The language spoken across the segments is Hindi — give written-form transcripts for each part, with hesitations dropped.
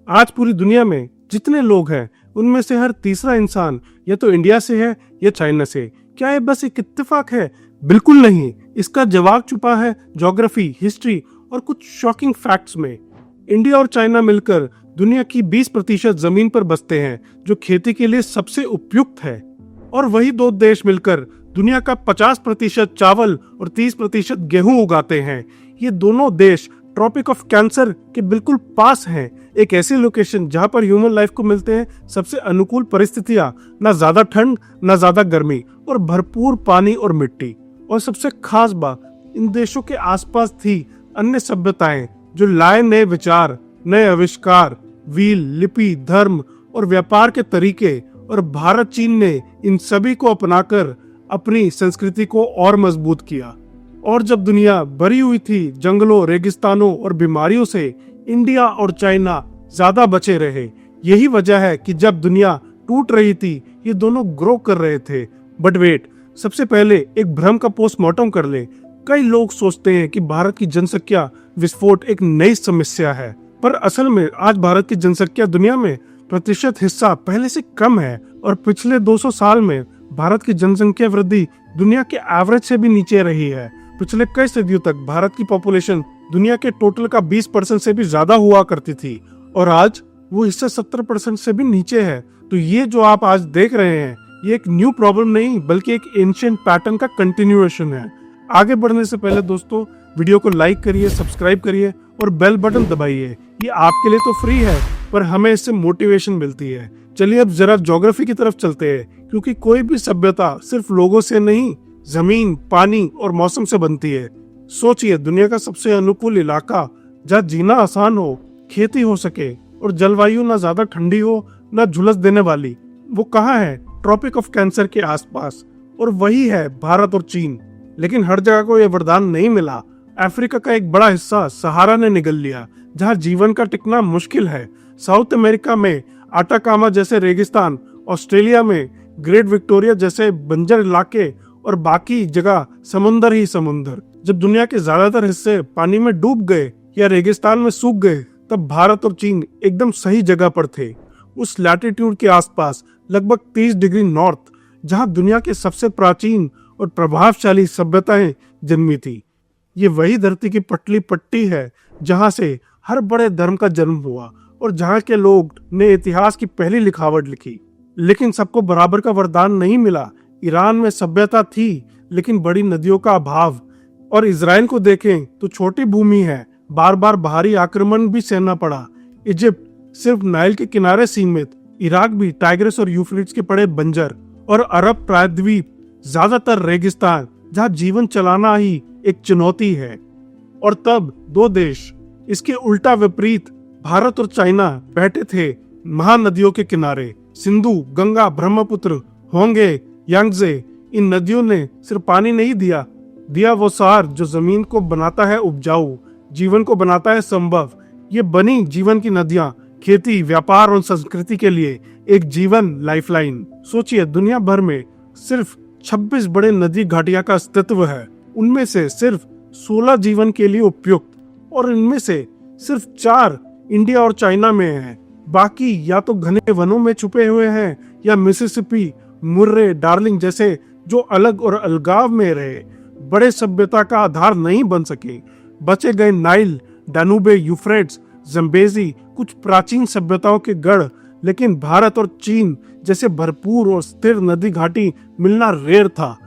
आज पूरी दुनिया में जितने लोग हैं उनमें से हर तीसरा इंसान या तो इंडिया से है या चाइना से। क्या ये बस एक इत्तेफाक है? बिल्कुल नहीं। इसका जवाब छुपा है ज्योग्राफी, हिस्ट्री और कुछ शॉकिंग फैक्ट्स में। इंडिया और चाइना मिलकर दुनिया की 20% जमीन पर बसते हैं जो खेती के लिए सबसे उपयुक्त है, और वही दो देश मिलकर दुनिया का 50% चावल और 30% गेहूं उगाते हैं। ये दोनों देश ट्रॉपिक ऑफ कैंसर के बिल्कुल पास हैं, एक ऐसी लोकेशन जहां पर ह्यूमन लाइफ को मिलते हैं सबसे अनुकूल परिस्थितियां, ना ज्यादा ठंड ना ज्यादा गर्मी, और भरपूर पानी और मिट्टी। और सबसे खास बात, इन देशों के आसपास थी अन्य सभ्यताएं जो लाए नए विचार, नए आविष्कार, व्हील, लिपि, धर्म और व्यापार के तरीके, और भारत चीन ने इन सभी को अपनाकर अपनी संस्कृति को और मजबूत किया। और जब दुनिया भरी हुई थी जंगलों, रेगिस्तानों और बीमारियों से, इंडिया और चाइना ज्यादा बचे रहे। यही वजह है कि जब दुनिया टूट रही थी ये दोनों ग्रो कर रहे थे। बट वेट, सबसे पहले एक भ्रम का पोस्टमार्टम कर ले। कई लोग सोचते हैं कि भारत की जनसंख्या विस्फोट एक नई समस्या है, पर असल में आज भारत की जनसंख्या दुनिया में प्रतिशत हिस्सा पहले से कम है, और पिछले 200 साल में भारत की जनसंख्या वृद्धि दुनिया के एवरेज से भी नीचे रही है। पिछले कई सदियों तक भारत की पॉपुलेशन दुनिया के टोटल का 20% से भी ज्यादा हुआ करती थी, और आज वो हिस्सा 70% से भी नीचे है। तो ये जो आप आज देख रहे हैं ये एक न्यू प्रॉब्लम नहीं बल्कि एक एंशिएंट पैटर्न का कंटिन्यूएशन है। आगे बढ़ने से पहले दोस्तों वीडियो को लाइक करिए, सब्सक्राइब करिए और बेल बटन दबाइए। ये आपके लिए तो फ्री है पर हमें इससे मोटिवेशन मिलती है। चलिए अब जरा ज्योग्राफी की तरफ चलते हैं, क्योंकि कोई भी सभ्यता सिर्फ लोगों से नहीं, जमीन, पानी और मौसम से बनती है। सोचिए, दुनिया का सबसे अनुकूल इलाका जहाँ जीना आसान हो, खेती हो सके और जलवायु ना ज्यादा ठंडी हो ना झुलस देने वाली, वो कहाँ है? ट्रॉपिक ऑफ कैंसर के आसपास। और वही है भारत और चीन। लेकिन हर जगह को यह वरदान नहीं मिला। अफ्रीका का एक बड़ा हिस्सा सहारा ने निगल लिया, जहाँ जीवन का टिकना मुश्किल है। साउथ अमेरिका में आटाकामा जैसे रेगिस्तान, ऑस्ट्रेलिया में ग्रेट विक्टोरिया जैसे बंजर इलाके, और बाकी जगह समुंदर ही समुंदर। जब दुनिया के ज्यादातर हिस्से पानी में डूब गए या रेगिस्तान में सूख गए, तब भारत और चीन एकदम सही जगह पर थे, उस लैटिट्यूड के आसपास लगभग 30 डिग्री नॉर्थ, जहां दुनिया के सबसे प्राचीन और प्रभावशाली सभ्यताएं जन्मी थी। ये वही धरती की पटली पट्टी है जहां से हर बड़े धर्म का जन्म हुआ और जहां के लोग ने इतिहास की पहली लिखावट लिखी। लेकिन सबको बराबर का वरदान नहीं मिला। ईरान में सभ्यता थी लेकिन बड़ी नदियों का अभाव, और इजराइल को देखें तो छोटी भूमि है, बार बार बाहरी आक्रमण भी सहना पड़ा। इजिप्ट सिर्फ नाइल के किनारे सीमित, इराक भी टाइग्रिस और यूफ्रेटिस के पड़े बंजर, और अरब प्रायद्वीप ज्यादातर रेगिस्तान जहाँ जीवन चलाना ही एक चुनौती है। और तब दो देश, इसके उल्टा विपरीत, भारत और चाइना बैठे थे महानदियों के किनारे। सिंधु, गंगा, ब्रह्मपुत्र, होंगे, यांगजे, इन नदियों ने सिर्फ पानी नहीं दिया वो सार जो जमीन को बनाता है उपजाऊ, जीवन को बनाता है संभव। ये बनी जीवन की नदियां खेती, व्यापार और संस्कृति के लिए एक जीवन लाइफलाइन। सोचिए, दुनिया भर में सिर्फ 26 बड़े नदी घाटियां का अस्तित्व है, उनमें से सिर्फ 16 जीवन के लिए उपयुक्त, और इनमें से सिर्फ 4 इंडिया और चाइना में हैं। बाकी या तो घने वनों में छुपे हुए हैं या मिसिसिपी, मुर्रे, डार्लिंग जैसे जो अलग और अलगाव में रहे, बड़े सभ्यता का आधार नहीं बन सके। बचे गए नाइल, डानूबे, यूफ्रेट्स, जम्बेजी कुछ प्राचीन सभ्यताओं के गढ़, लेकिन भारत और चीन जैसे भरपूर और स्थिर नदी घाटी मिलना रेयर था।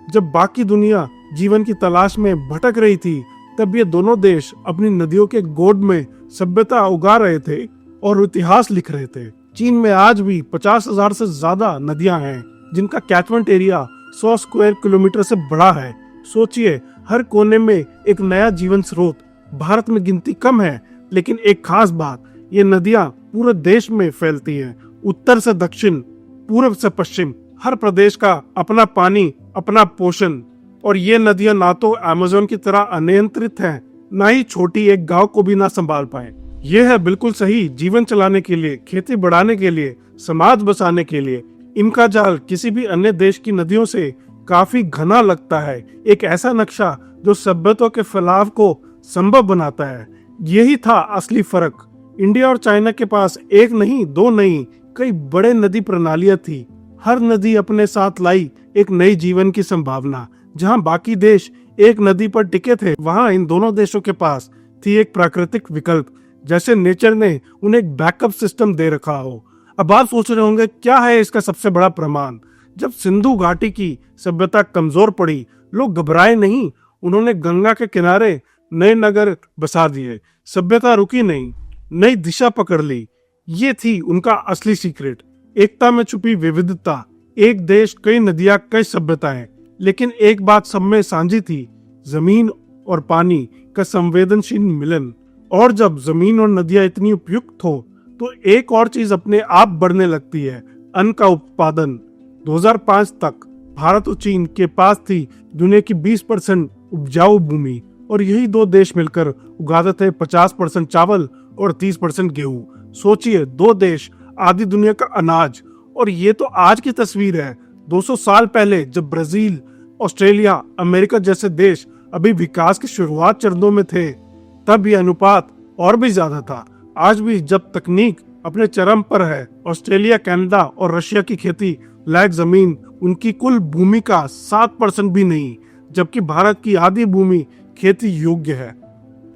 जब बाकी दुनिया जीवन की तलाश में भटक रही थी, तब ये दोनों देश अपनी नदियों के गोद में सभ्यता उगा रहे थे और इतिहास लिख रहे थे। चीन में आज भी 50,000 से ज्यादा नदियां हैं, जिनका कैचमेंट एरिया 100 स्क्वायर किलोमीटर से बड़ा है। सोचिए, हर कोने में एक नया जीवन स्रोत। भारत में गिनती कम है, लेकिन एक खास बात, ये नदियां पूरे देश में फैलती हैं, उत्तर से दक्षिण, पूर्व से पश्चिम। हर प्रदेश का अपना पानी, अपना पोषण, और ये नदियां ना तो अमेज़न की तरह अनियंत्रित हैं, ना ही छोटी एक गांव को भी ना संभाल पाए। यह है बिल्कुल सही जीवन चलाने के लिए, खेती बढ़ाने के लिए, समाज बसाने के लिए। इनका जाल किसी भी अन्य देश की नदियों से काफी घना लगता है, एक ऐसा नक्शा जो सभ्यताओं के फैलाव को संभव बनाता है। यही था असली फर्क। इंडिया और चाइना के पास एक नहीं, दो नहीं, कई बड़े नदी प्रणालियां थी। हर नदी अपने साथ लाई एक नई जीवन की संभावना। जहां बाकी देश एक नदी पर टिके थे, वहां इन दोनों देशों के पास थी एक प्राकृतिक विकल्प, जैसे नेचर ने उन्हें एक बैकअप सिस्टम दे रखा हो। अब आप सोच रहे होंगे क्या है इसका सबसे बड़ा प्रमाण। जब सिंधु घाटी की सभ्यता कमजोर पड़ी, लोग घबराए नहीं, उन्होंने गंगा के किनारे नए नगर बसा दिए। सभ्यता रुकी नहीं, नई दिशा पकड़ ली। ये थी उनका असली सीक्रेट। एकता में छुपी विविधता, एक देश, कई नदियां, कई सभ्यताएं, लेकिन एक बात सब में साझी थी, जमीन और पानी का संवेदनशील मिलन। और जब जमीन और नदियां इतनी उपयुक्त हो तो एक और चीज अपने आप बढ़ने लगती है, अन्न का उत्पादन। 2005 तक भारत और चीन के पास थी दुनिया की 20% उपजाऊ भूमि, और यही दो देश मिलकर उगाते थे 50% चावल और 30% गेहूं। सोचिए, दो देश, आधी दुनिया का अनाज। और ये तो आज की तस्वीर है। 200 साल पहले जब ब्राजील, ऑस्ट्रेलिया, अमेरिका जैसे देश अभी विकास के शुरुआत चरणों में थे, तब ये अनुपात और भी ज्यादा था। आज भी जब तकनीक अपने चरम पर है, ऑस्ट्रेलिया, कनाडा और रशिया की खेती लायक जमीन उनकी कुल भूमि का 7% भी नहीं, जबकि भारत की आधी भूमि खेती योग्य है।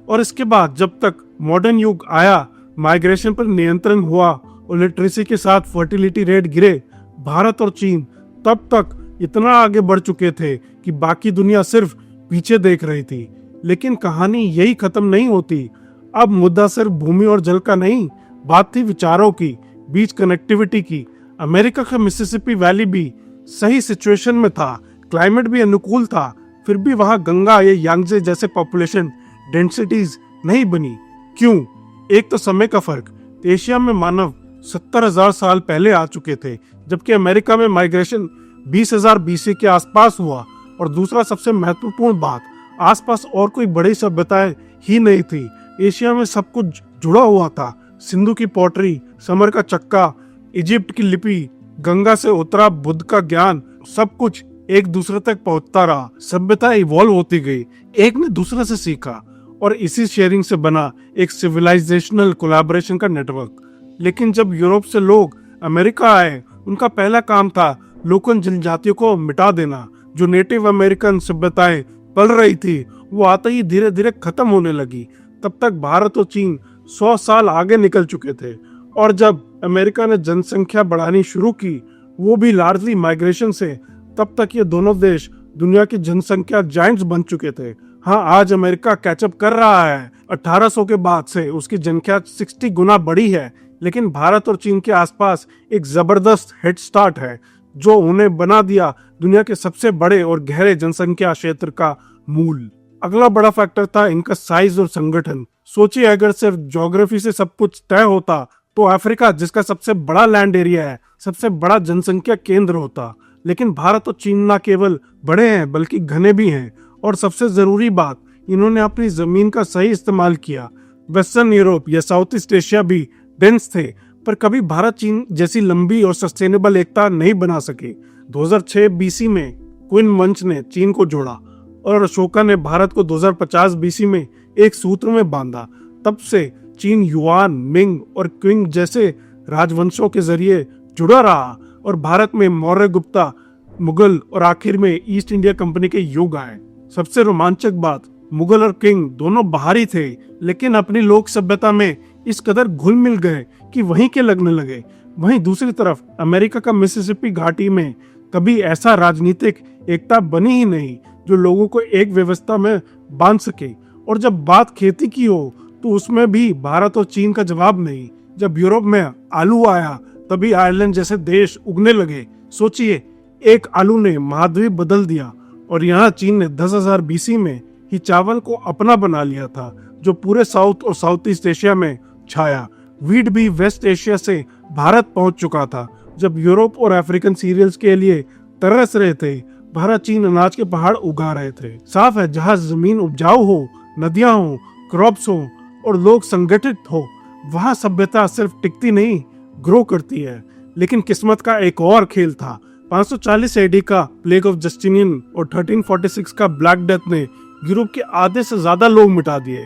और इसके बाद जब तक मॉडर्न युग आया, माइग्रेशन पर नियंत्रण हुआ और लिटरेसी के साथ फर्टिलिटी रेट गिरे, भारत और चीन तब तक इतना आगे बढ़ चुके थे कि बाकी दुनिया सिर्फ पीछे देख रही थी। लेकिन कहानी यही खत्म नहीं होती। अब मुद्दा सिर्फ भूमि और जल का नहीं, बात थी विचारों की, बीच कनेक्टिविटी की। अमेरिका का मिसिसिपी वैली भी सही सिचुएशन में था, क्लाइमेट भी अनुकूल था, फिर भी वहां गंगा या यांगजे जैसे पॉपुलेशन डेंसिटीज नहीं बनी। क्यों? एक तो समय का फर्क। एशिया में मानव 70,000 साल पहले आ चुके थे, जबकि अमेरिका में माइग्रेशन 20,000 BC के आसपास हुआ। और दूसरा सबसे महत्वपूर्ण बात, आसपास और कोई बड़ी सभ्यताएं ही नहीं थी। एशिया में सब कुछ जुड़ा हुआ था। सिंधु की पॉटरी, समर का चक्का, इजिप्ट की लिपि, गंगा से उतरा बुद्ध का ज्ञान, सब कुछ एक दूसरे तक पहुंचता रहा। सभ्यता इवॉल्व होती गई, एक ने दूसरे से सीखा, और इसी शेयरिंग से बना एक सिविलाइजेशनल कोलैबोरेशन का नेटवर्क। लेकिन जब यूरोप से लोग अमेरिका आए, उनका पहला काम था लोकल जनजातियों को मिटा देना। जो नेटिव अमेरिकन सभ्यताएं पल रही थी, वो आते ही धीरे धीरे खत्म होने लगी। तब तक भारत और चीन 100 साल आगे निकल चुके थे। और जब अमेरिका ने जनसंख्या बढ़ानी शुरू की, वो भी लार्जली माइग्रेशन से, तब तक ये दोनों देश दुनिया की जनसंख्या जायंट्स बन चुके थे। हाँ, आज अमेरिका कैचअप कर रहा है। 1800 के बाद से उसकी जनसंख्या 60 गुना बढ़ी है, लेकिन भारत और चीन के आसपास एक जबरदस्त हेड स्टार्ट है, जो उन्हें बना दिया दुनिया के सबसे बड़े और गहरे जनसंख्या क्षेत्र का मूल। अगला बड़ा फैक्टर था इनका साइज और संगठन। सोचिए, अगर सिर्फ ज्योग्राफी से सब कुछ तय होता तो अफ्रीका, जिसका सबसे बड़ा लैंड एरिया है, सबसे बड़ा जनसंख्या केंद्र होता। लेकिन भारत और चीन न केवल बड़े हैं बल्कि घने भी हैं। और सबसे जरूरी बात, इन्होंने अपनी जमीन का सही इस्तेमाल किया। वेस्टर्न यूरोप या साउथ ईस्ट एशिया भी डेंस थे, पर कभी भारत चीन जैसी लंबी और सस्टेनेबल एकता नहीं बना सके। 2006 BC में क्विन वंश ने चीन को जोड़ा और अशोका ने भारत को 2050 BC में एक सूत्र में बांधा। तब से चीन युआन, मिंग और क्विंग जैसे राजवंशों के जरिए जुड़ा रहा, और भारत में मौर्य, गुप्ता, मुगल और आखिर में ईस्ट इंडिया कंपनी के युग आए। सबसे रोमांचक बात, मुगल और किंग दोनों बाहरी थे, लेकिन अपनी लोक सभ्यता में इस कदर घुल मिल गए कि वहीं के लगने लगे। वहीं दूसरी तरफ अमेरिका का मिसिसिपी घाटी में कभी ऐसा राजनीतिक एकता बनी ही नहीं जो लोगों को एक व्यवस्था में बांध सके। और जब बात खेती की हो तो उसमें भी भारत और चीन का जवाब नहीं। जब यूरोप में आलू आया, तभी आयरलैंड जैसे देश उगने लगे। सोचिए, एक आलू ने महाद्वीप बदल दिया। और यहाँ चीन ने 10,000 BC में ही चावल को अपना बना लिया था, जो पूरे साउथ और साउथ ईस्ट एशिया में छाया। वीट भी वेस्ट एशिया से भारत पहुंच चुका था। जब यूरोप और अफ्रीकन सीरियल्स के लिए तरस रहे थे, भारत चीन अनाज के पहाड़ उगा रहे थे। साफ है, जहाँ जमीन उपजाऊ हो, नदियां हो, क्रॉप्स हो और लोग संगठित हो, वहाँ सभ्यता सिर्फ टिकती नहीं, ग्रो करती है। लेकिन किस्मत का एक और खेल था। 540 AD का प्लेग ऑफ जस्टिनियन और 1346 का ब्लैक डेथ ने यूरोप के आधे से ज्यादा लोग मिटा दिए।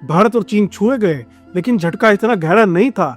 भारत और चीन छुए गए, लेकिन झटका इतना गहरा नहीं था।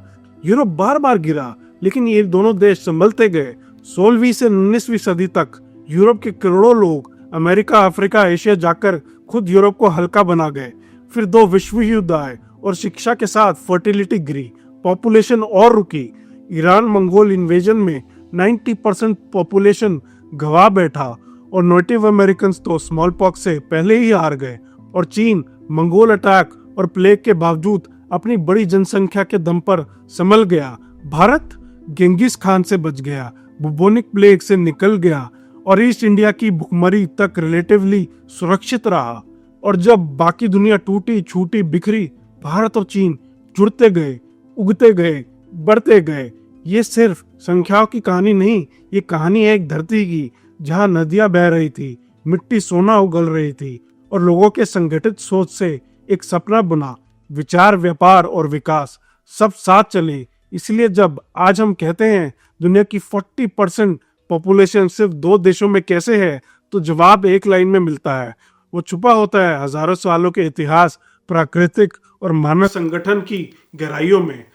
यूरोप बार बार गिरा, लेकिन ये दोनों देश संभलते गए। 16वीं से 19वीं सदी तक यूरोप के करोड़ों लोग अमेरिका, अफ्रीका, एशिया जाकर खुद यूरोप को हल्का बना गए। फिर 2 विश्व युद्ध आए और शिक्षा के साथ फर्टिलिटी गिरी, पॉपुलेशन और रुकी। ईरान मंगोल इन्वेजन में 90% पॉपुलेशन गवा बैठा और नेटिव अमेरिकन तो स्मॉल पॉक्स से पहले ही हार गए। और चीन मंगोल अटैक और प्लेग के बावजूद अपनी बड़ी जनसंख्या के दम पर संभल गया। भारत गेंगिस खान से बच गया, बुबोनिक प्लेग से निकल गया और ईस्ट इंडिया की भुखमरी तक रिलेटिवली सुरक्षित रहा। और जब बाकी दुनिया टूटी छूटी बिखरी, भारत और चीन जुड़ते गए, उगते गए, बढ़ते गए। ये सिर्फ संख्याओं की कहानी नहीं, ये कहानी है एक धरती की जहाँ नदियां बह रही थी, मिट्टी सोना उगल रही थी और लोगों के संगठित सोच से एक सपना बुना। विचार, व्यापार और विकास सब साथ चले। इसलिए जब आज हम कहते हैं दुनिया की 40% पॉपुलेशन सिर्फ 2 देशों में कैसे है, तो जवाब एक लाइन में मिलता है। वो छुपा होता है हजारों सालों के इतिहास, प्राकृतिक और मानव संगठन की गहराइयों में।